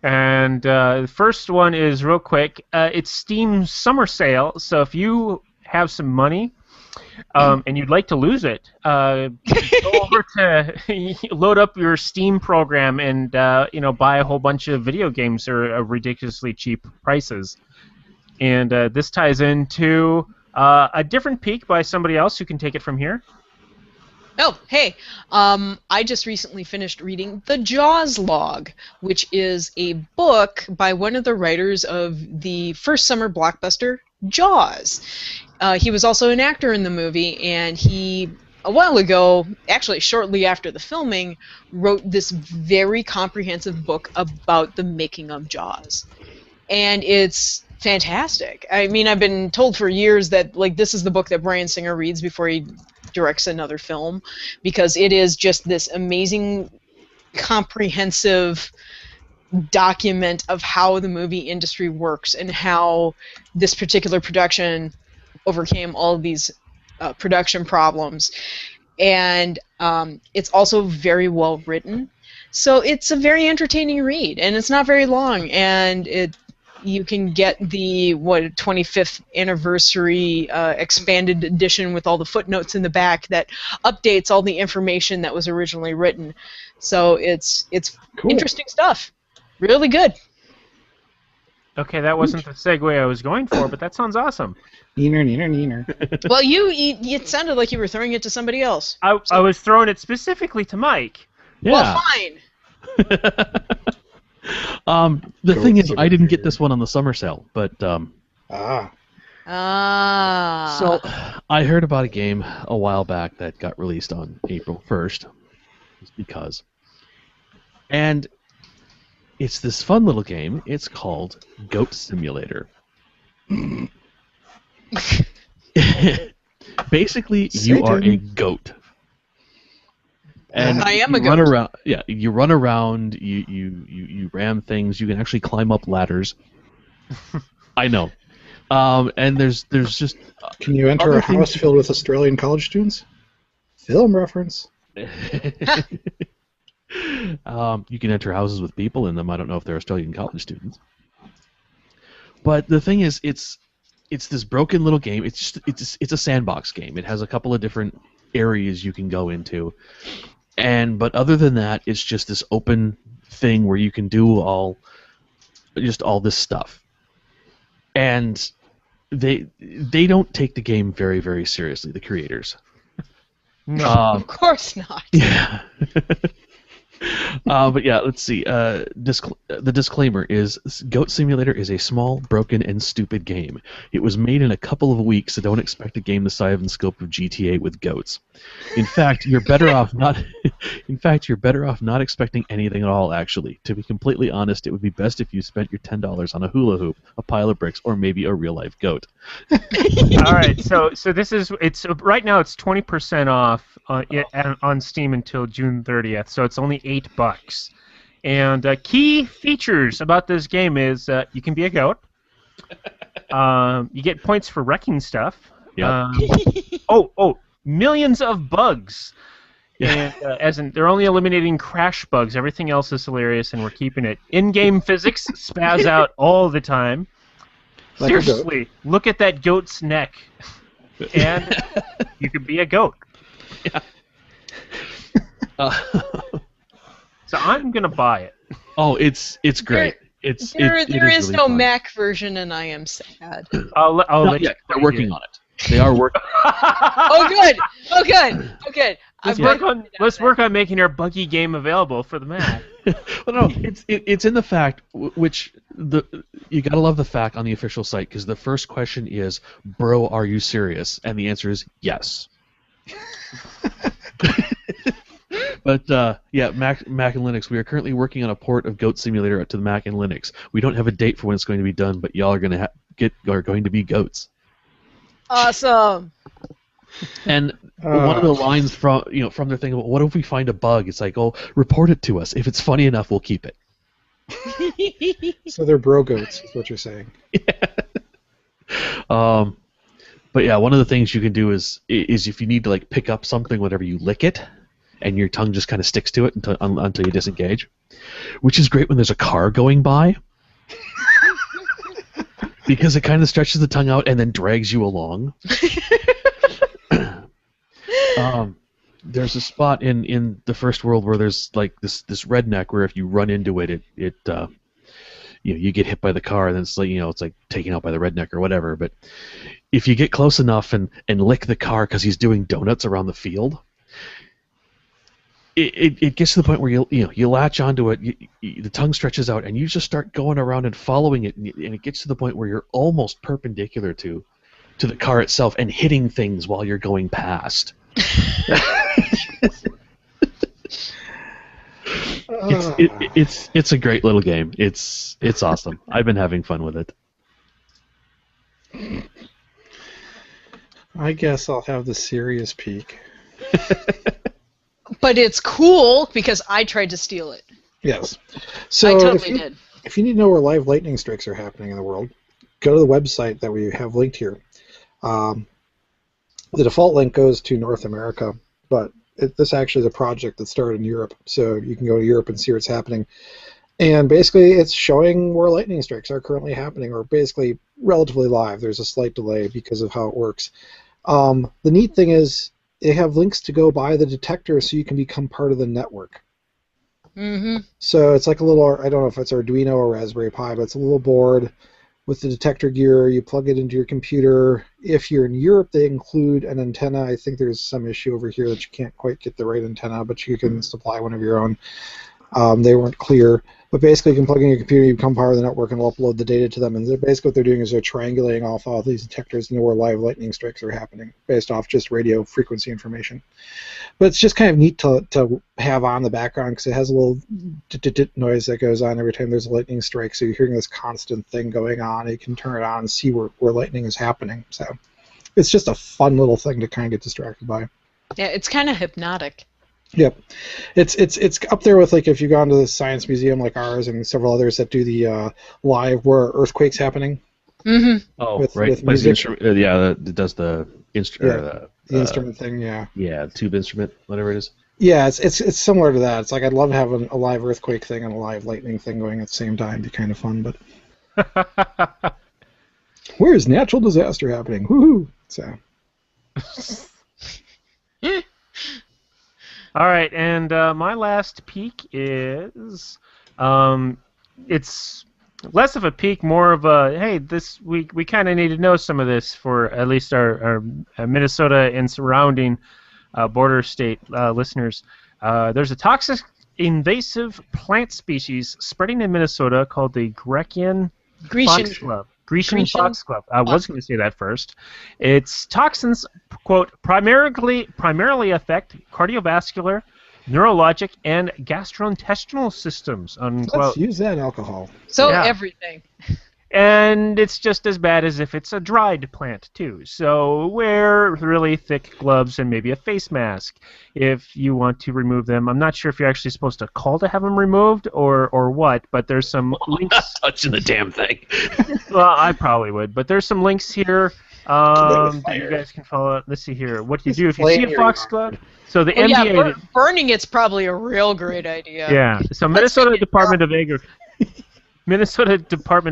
And the first one is real quick. It's Steam's summer sale. So if you have some money and you'd like to lose it, go over to load up your Steam program and buy a whole bunch of video games at ridiculously cheap prices. And this ties into a different peek by somebody else who can take it from here. Oh, hey. I just recently finished reading The Jaws Log, which is a book by one of the writers of the first summer blockbuster, Jaws. He was also an actor in the movie, and he, a while ago, actually shortly after the filming, wrote this very comprehensive book about the making of Jaws. And it's fantastic. I mean, I've been told for years that this is the book that Bryan Singer reads before he directs another film, because it is just this amazing, comprehensive document of how the movie industry works and how this particular production overcame all of these production problems. And it's also very well written. So it's a very entertaining read, and it's not very long, and you can get the 25th anniversary expanded edition with all the footnotes in the back that updates all the information that was originally written. So it's cool. Interesting stuff. Really good. Okay, that wasn't the segue I was going for, but that sounds awesome. Neener. Well, it sounded like you were throwing it to somebody else. I was throwing it specifically to Mike. Yeah. Well, fine. The thing is, I didn't get this one on the summer sale, but so I heard about a game a while back that got released on April 1st, just because, and it's this fun little game. It's called Goat Simulator. Basically, you are a goat. And I am a goat. Run around, you run around, you ram things, you can actually climb up ladders. I know. And there's just... Can you enter a house filled with Australian college students? Film reference. You can enter houses with people in them. I don't know if they're Australian college students. But the thing is, it's this broken little game. It's a sandbox game. It has a couple of different areas you can go into. But other than that, it's just this open thing where you can do all this stuff. And they don't take the game very, very seriously, the creators. No. Of course not. Yeah. But yeah, let's see. The disclaimer is Goat Simulator is a small, broken, and stupid game. It was made in a couple of weeks, so don't expect a game the size and scope of GTA with goats. In fact, you're better off not. In fact, you're better off not expecting anything at all. Actually, to be completely honest, it would be best if you spent your $10 on a hula hoop, a pile of bricks, or maybe a real-life goat. All right, so this is right now it's 20% off on Steam until June 30th, so it's only $8. And key features about this game is you can be a goat. You get points for wrecking stuff. Yep. Millions of bugs. Yeah. And as in, they're only eliminating crash bugs. Everything else is hilarious, and we're keeping it. In-game physics spaz out all the time. Like a goat. Seriously, look at that goat's neck, and you could be a goat. Yeah. So I'm gonna buy it. Oh, it's great. There it is really no fun. Mac version, and I am sad. I'll Not let you yet. They're working on it. They are working. Oh, good. Oh, good. Oh, good. Let's work on making our buggy game available for the Mac. Well, no, it's in the fact which you gotta love the fact on the official site because the first question is, "Bro, are you serious?" And the answer is yes. But yeah, Mac and Linux. We are currently working on a port of Goat Simulator to the Mac and Linux. We don't have a date for when it's going to be done, but y'all are going to be goats. Awesome. And one of the lines from their thing about what if we find a bug? It's like, oh, report it to us. If it's funny enough, we'll keep it. So they're bro goats, is what you're saying. Yeah. But yeah, one of the things you can do is if you need to like pick up something, whenever you lick it, and your tongue just kind of sticks to it until you disengage, which is great when there's a car going by. Because it kind of stretches the tongue out and then drags you along. There's a spot in the first world where there's like this redneck where if you run into it, you get hit by the car and then it's like it's like taken out by the redneck or whatever. But if you get close enough and lick the car because he's doing donuts around the field, it gets to the point where you latch onto it, the tongue stretches out, and you just start going around and following it, and it gets to the point where you're almost perpendicular to the car itself and hitting things while you're going past. It's a great little game. It's awesome. I've been having fun with it. I guess I'll have the serious peek. But it's cool because I tried to steal it. Yes. So I totally did. If you need to know where live lightning strikes are happening in the world, go to the website that we have linked here. The default link goes to North America, but this actually is a project that started in Europe, so you can go to Europe and see what's happening. And basically, it's showing where lightning strikes are currently happening, or basically relatively live. There's a slight delay because of how it works. The neat thing is they have links to go buy the detector so you can become part of the network. Mm-hmm. So it's like a little, I don't know if it's Arduino or Raspberry Pi, but it's a little board with the detector gear. You plug it into your computer. If you're in Europe, they include an antenna. I think there's some issue over here that you can't quite get the right antenna, but you can supply one of your own. They weren't clear. But basically, you can plug in your computer, you become part of the network, and upload the data to them. And basically what they're doing is they're triangulating off all these detectors to know where live lightning strikes are happening based off just radio frequency information. But it's just kind of neat to have on the background because it has a little noise that goes on every time there's a lightning strike. So you're hearing this constant thing going on. You can turn it on and see where lightning is happening. So it's just a fun little thing to kind of get distracted by. Yeah, it's kind of hypnotic. Yep, it's up there with like if you go into the science museum like ours and several others that do the live where earthquakes happening. Mm-hmm. Oh, with, right. With Plays the music. it does the instrument. Yeah, the instrument thing. Yeah. Yeah, tube instrument, whatever it is. Yeah, it's similar to that. It's like I'd love having a live earthquake thing and a live lightning thing going at the same time. It'd be kind of fun, but where is natural disaster happening? Woohoo! So. All right, and my last peek is, it's less of a peek, more of a, hey, this we kind of need to know some of this for at least our Minnesota and surrounding border state listeners. There's a invasive plant species spreading in Minnesota called the Grecian foxglove. Grecian foxglove. I was going to say that first. Its toxins, quote, primarily affect cardiovascular, neurologic, and gastrointestinal systems, unquote. Let's use that alcohol. So everything. And it's just as bad as if it's a dried plant, too. So wear really thick gloves and maybe a face mask if you want to remove them. I'm not sure if you're actually supposed to call to have them removed or what, but there's some links. I'm not touching the damn thing. Well, I probably would, but there's some links here that you guys can follow. Let's see here. What do you do if you see a foxglove? So the MDA... Yeah, burning it's probably a real great idea. Yeah, so Minnesota Department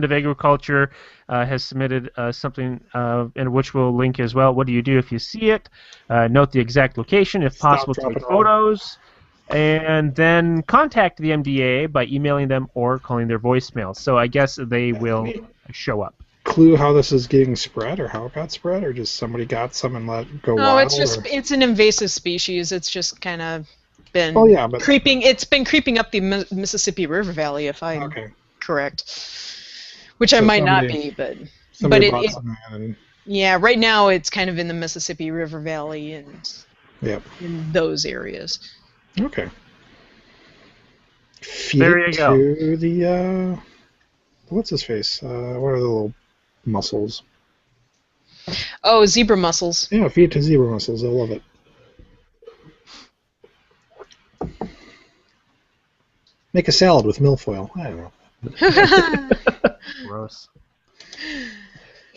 of Agriculture has submitted something in which we'll link as well. What do you do if you see it? Note the exact location, if possible, take photos, and then contact the MDA by emailing them or calling their voicemail. So I guess they will show up. Clue how this is getting spread, or how it got spread, or just somebody got some and let it go wild? No, it's an invasive species. It's just kind of been creeping. It's been creeping up the Mississippi River Valley, if I'm correct. Which I might not be, but yeah, right now it's kind of in the Mississippi River Valley and in those areas. Okay. There you go. To the what's his face? What are the little mussels? Oh, zebra mussels. Yeah, feed it to zebra mussels. They'll love it. Make a salad with milfoil. I don't know. Gross.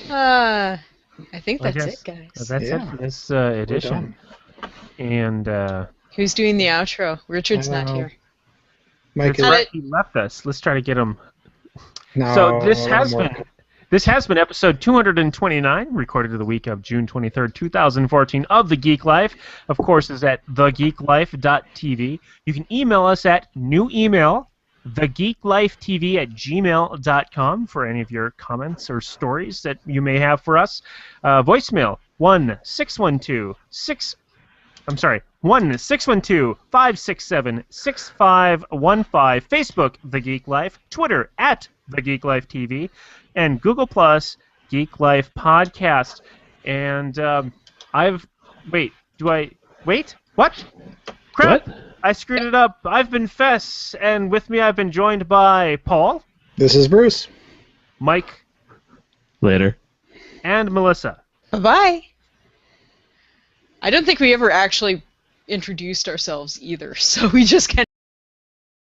I think that's it, guys. That's it for this edition. And who's doing the outro? Richard's not here. Mike he left us. Let's try to get him. No, so this has been episode 229, recorded the week of June 23rd, 2014, of The Geek Life. Of course, is at thegeeklife.tv. You can email us at new email, thegeeklifetv@gmail.com for any of your comments or stories that you may have for us. Voicemail 1-612-567-6515. Facebook, The Geek Life. Twitter, at The Geek Life TV. And Google Plus, Geek Life Podcast. And What? Crap! What? I screwed it up. I've been Fess, and with me I've been joined by Paul. This is Bruce. Mike. Later. And Melissa. Bye-bye. I don't think we ever actually introduced ourselves either, so we just kind of